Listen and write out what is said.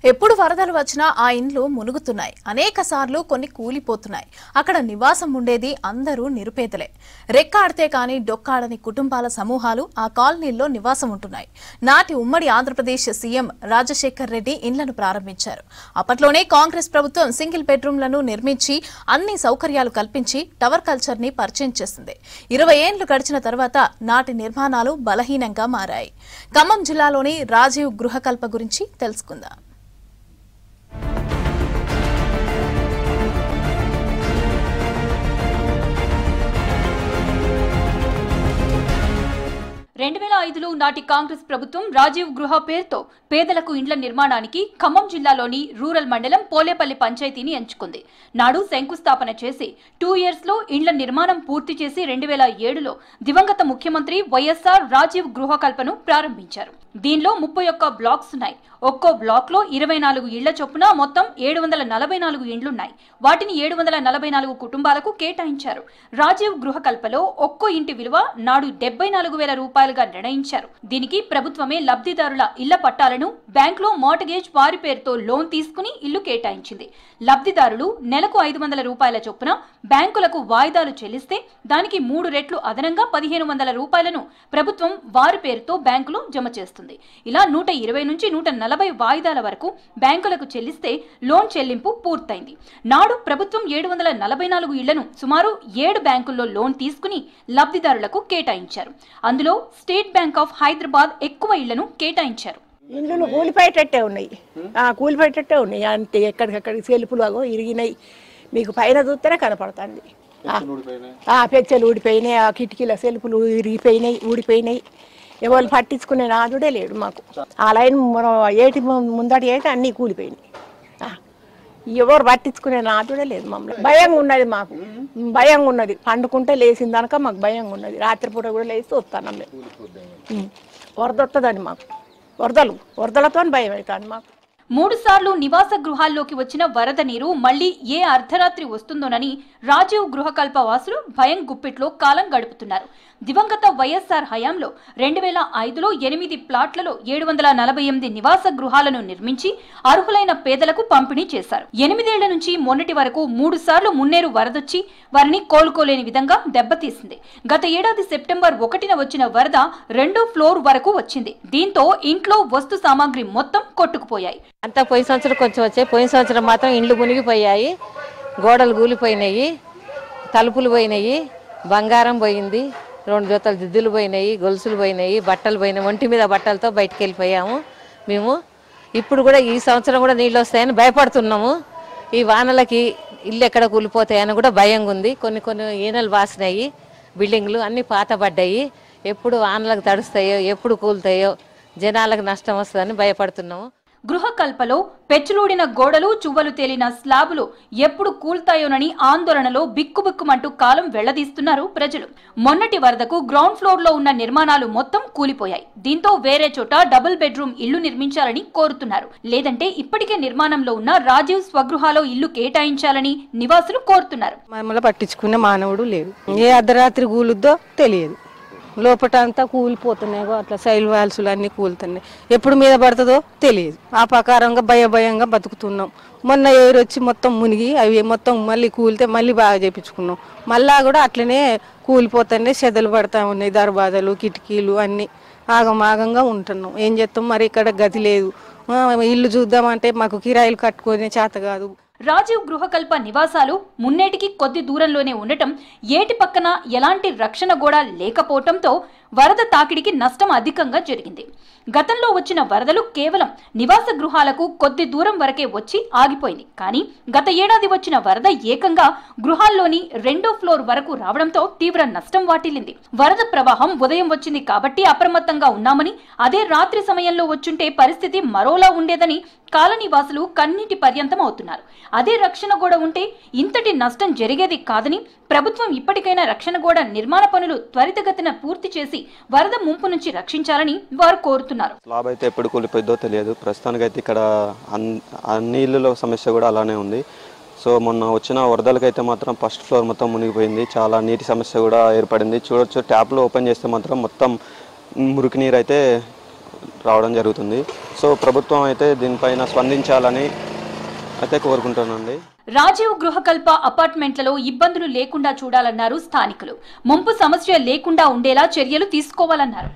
ఎప్పుడు వరదలు వచ్చినా ఆ ఇండ్లు మునుగుతున్నాయి. అనేక సార్లు కొన్ని కూలిపోతున్నాయి. అక్కడ నివాసం ఉండేది అందరూ నిరుపేదలే. రెక్కాడితే కానీ డొక్కాడని కుటుంబాల సమూహాలు ఆ కాలనీల్లో నివాసం ఉంటున్నాయి. నాటి ఉమ్మడి ఆంధ్రప్రదేశ్ సీఎం రాజశేఖర్ రెడ్డి ఇండ్లను ప్రారంభించారు. అప్పట్లోనే కాంగ్రెస్ ప్రభుత్వం సింగిల్ బెడ్రూమ్లను నిర్మించి అన్ని సౌకర్యాలు కల్పించి టవర్ కల్చర్ ని పరిచయం చేసింది. 20 ఏళ్లు గడిచిన తర్వాత నాటి నిర్మాణాలు బలహీనంగా మారాయి. ఖమ్మం జిల్లాలోని రాజీవ్ గృహకల్ప గురించి తెలుసుకుందాం. 2005లో నాటి కాంగ్రెస్ ప్రభుత్వం రాజీవ్ గృహ పేరుతో పేదలకు ఇండ్ల నిర్మాణానికి ఖమ్మం జిల్లాలోని రూరల్ మండలం పోలేపల్లి పంచాయతీని ఎంచుకుంది. నాడు శంకుస్థాపన చేసి 2 ఇయర్స్ లో ఇండ్ల నిర్మాణం పూర్తి చేసి 2007లో దివంగత ముఖ్యమంత్రి వైఎస్ఆర్ రాజీవ్ గృహ కల్పను ప్రారంభించారు. దీనిలో 31 బ్లాక్స్ ఉన్నాయి. ఒక్కో బ్లాక్ లో 24 ఇళ్ల చొప్పున మొత్తం 744 ఇండ్లున్నాయి. వాటిని 744 కుటుంబాలకు కేటాయించారు. రాజీవ్ గృహ కల్పలో ఒక్కో ఇంటి విలువ నాడు 74,000 రూపాయలుగా నిర్ణయించారు. దీనికి ప్రభుత్వమే లబ్ధిదారుల ఇళ్ల పట్టాలను బ్యాంకులో మార్టగేజ్ వారి పేరుతో లోన్ తీసుకుని ఇల్లు కేటాయించింది. లబ్ధిదారులు నెలకు 500 రూపాయల చొప్పున బ్యాంకులకు వాయిదాలు చెల్లిస్తే దానికి 3 రెట్లు అదనంగా 1,500 రూపాయలను ప్రభుత్వం వారి పేరుతో బ్యాంకులో జమ చేస్తుంది. ఇలా 120 నుంచి 140 వాయిదాల వరకు బ్యాంకులకు చెల్లిస్తే లోన్ చెల్లింపు పూర్తయింది. నాడు ప్రభుత్వం 744 ఇళ్లను సుమారు 7 బ్యాంకుల్లో లోన్ తీసుకుని లబ్ధిదారులకు కేటాయించారు. అందులో స్టేట్ బ్యాంక్ ఆఫ్ హైదరాబాద్ ఎక్కువ ఇళ్లను కేటాయించారు. ఇండ్లు కూలిపోయేటట్టే ఉన్నాయి, కూలిపోయేటట్టే ఉన్నాయి. అంతే ఎక్కడికక్కడికి సెల్పులు ఇరిగినాయి. మీకు పైన చూస్తేనే కనపడుతుంది. పెచ్చలు ఊడిపోయినాయి, ఆ కిటికీల సెల్పులు ఇరిగిపోయినాయి, ఊడిపోయినాయి. ఎవరు పట్టించుకునే నాదుడే లేడు మాకు. ఆ లైన్ ఏటి ముందటి అయితే అన్నీ కూలిపోయినాయి. ఎవరు పట్టించుకునే నాదుడే లేదు. మమ్మల్ని భయంగా ఉన్నది, మాకు భయంగా ఉన్నది. పండుకుంటే లేచిన దానిక మాకు భయంగా ఉన్నది. రాత్రిపూట కూడా లేచి వస్తాను మేము. వరద వస్తుందని మాకు, వరదలతో భయం అవుతుంది మాకు. 3 సార్లు నివాస గృహాల్లోకి వచ్చిన వరద నీరు మళ్లీ ఏ అర్ధరాత్రి వస్తుందోనని రాజీవ్ గృహకల్ప వాసులు భయం గుప్పిట్లో కాలం గడుపుతున్నారు. దివంగత వైఎస్ఆర్ హయాంలో 2005లో 8 ప్లాట్లలో 748 నివాస గృహాలను నిర్మించి అర్హులైన పేదలకు పంపిణీ చేశారు. 8 ఏళ్ల నుంచి మొన్నటి వరకు 3 సార్లు మున్నేరు వరదొచ్చి వారిని కోలుకోలేని విధంగా దెబ్బతీసింది. గత ఏడాది సెప్టెంబర్ 1న వచ్చిన వరద 2వ ఫ్లోర్ వరకు వచ్చింది. దీంతో ఇంట్లో వస్తు సామాగ్రి మొత్తం కొట్టుకుపోయాయి. అంతా పోయిన సంవత్సరం కొంచెం వచ్చాయి. పోయిన సంవత్సరం మాత్రం ఇండ్లు మునిగిపోయాయి, గోడలు కూలిపోయినాయి, తలుపులు పోయినాయి, బంగారం పోయింది, 2 జతలు దిద్దులు పోయినాయి, గొలుసులు పోయినాయి, బట్టలు పోయినాయి. ఒంటి మీద బట్టలతో బయటకు వెళ్ళిపోయాము మేము. ఇప్పుడు కూడా ఈ సంవత్సరం కూడా నీళ్ళు వస్తాయని భయపడుతున్నాము. ఈ వానలకి ఇల్లు ఎక్కడ కూలిపోతాయని కూడా భయంగా ఉంది. కొన్ని ఈనెలు వాసినాయి, బిల్డింగ్లు అన్నీ పాతబడ్డాయి. ఎప్పుడు వానలకు తడుస్తాయో, ఎప్పుడు కూలుతాయో, జనాలకు నష్టం వస్తుందని భయపడుతున్నాము. గృహకల్పలో పెచ్చులూడిన గోడలు, చువ్వలు తేలిన స్లాబులు ఎప్పుడు కూల్తాయోనని ఆందోళనలో బిక్కుబిక్కుమంటూ కాలం వెళ్లదీస్తున్నారు ప్రజలు. మొన్నటి వరదకు గ్రౌండ్ ఫ్లోర్ లో ఉన్న నిర్మాణాలు మొత్తం కూలిపోయాయి. దీంతో వేరే చోట డబుల్ బెడ్రూమ్ ఇల్లు నిర్మించాలని కోరుతున్నారు. లేదంటే ఇప్పటికే నిర్మాణంలో ఉన్న రాజీవ్ స్వగృహాలో ఇల్లు కేటాయించాలని నివాసులు కోరుతున్నారు. మమ్మల్ని పట్టించుకునే మానవుడు లేడు. ఏ అర్ధరాత్రి కూలుద్దో తెలియదు. లోపల అంతా కూలిపోతున్నాయి, అట్లా సైల్ వాల్సులు అన్నీ కూలుతున్నాయి. ఎప్పుడు మీద పడుతుందో తెలియదు. ఆ ప్రకారంగా భయంగా బతుకుతున్నాం. మొన్న ఎవరు వచ్చి మొత్తం మునిగి అవి మొత్తం మళ్ళీ కూలితే మళ్ళీ బాగా చేయించుకున్నాం. మళ్ళా కూడా అట్లనే కూలిపోతున్నాయి, చెదలు పడతా ఉన్నాయి, దర్వాజాలు, కిటికీలు అన్నీ ఆగంగా ఉంటున్నాం. ఏం చేస్తాం మరి, ఇక్కడ గతి లేదు. ఇల్లు చూద్దామంటే మాకు కిరాయిలు కట్టుకునే చేత కాదు. రాజీవ్ గృహకల్ప నివాసాలు మున్నేటికి కొద్ది దూరంలోనే ఉండటం, ఏటి పక్కన ఎలాంటి రక్షణ గోడ లేకపోవటంతో వరద తాకిడికి నష్టం అధికంగా జరిగింది. గతంలో వచ్చిన వరదలు కేవలం నివాస గృహాలకు కొద్ది దూరం వరకే వచ్చి ఆగిపోయింది. కానీ గత ఏడాది వచ్చిన వరద ఏకంగా గృహాల్లోని 2వ ఫ్లోర్ వరకు రావడంతో తీవ్ర నష్టం వాటిల్లింది. వరద ప్రవాహం ఉదయం వచ్చింది కాబట్టి అప్రమత్తంగా ఉన్నామని, అదే రాత్రి సమయంలో వచ్చుంటే పరిస్థితి మరోలా ఉండేదని కాలనీ వాసులు కన్నీటి పర్యంతం అవుతున్నారు. అదే రక్షణ గోడ ఉంటే ఇంతటి నష్టం జరిగేది కాదని ప్రభుత్వం ఇప్పటికైనా రక్షణ గోడ నిర్మాణ పనులు త్వరితగతిన పూర్తి చేసి వరద ముంపు నుంచి రక్షించాలని వారు కోరుతున్నారు. స్లాబ్ అయితే ఎప్పుడు కూలిపోయిద్దో తెలియదు. ప్రస్తుతానికైతే ఇక్కడ నీళ్ళలో సమస్య కూడా అలానే ఉంది. సో మొన్న వచ్చిన వరదలకైతే మాత్రం ఫస్ట్ ఫ్లోర్ మొత్తం మునిగిపోయింది. చాలా నీటి సమస్య కూడా ఏర్పడింది. చూడొచ్చు, ట్యాప్లో ఓపెన్ చేస్తే మాత్రం మొత్తం మురికి నీరు అయితే రావడం జరుగుతుంది. సో ప్రభుత్వం అయితే దీనిపైన స్పందించాలని అయితే కోరుకుంటున్నానండి. రాజీవ్ గృహకల్ప అపార్ట్మెంట్లలో ఇబ్బందులు లేకుండా చూడాలన్నారు స్థానికులు. ముంపు సమస్య లేకుండా ఉండేలా చర్యలు తీసుకోవాలన్నారు.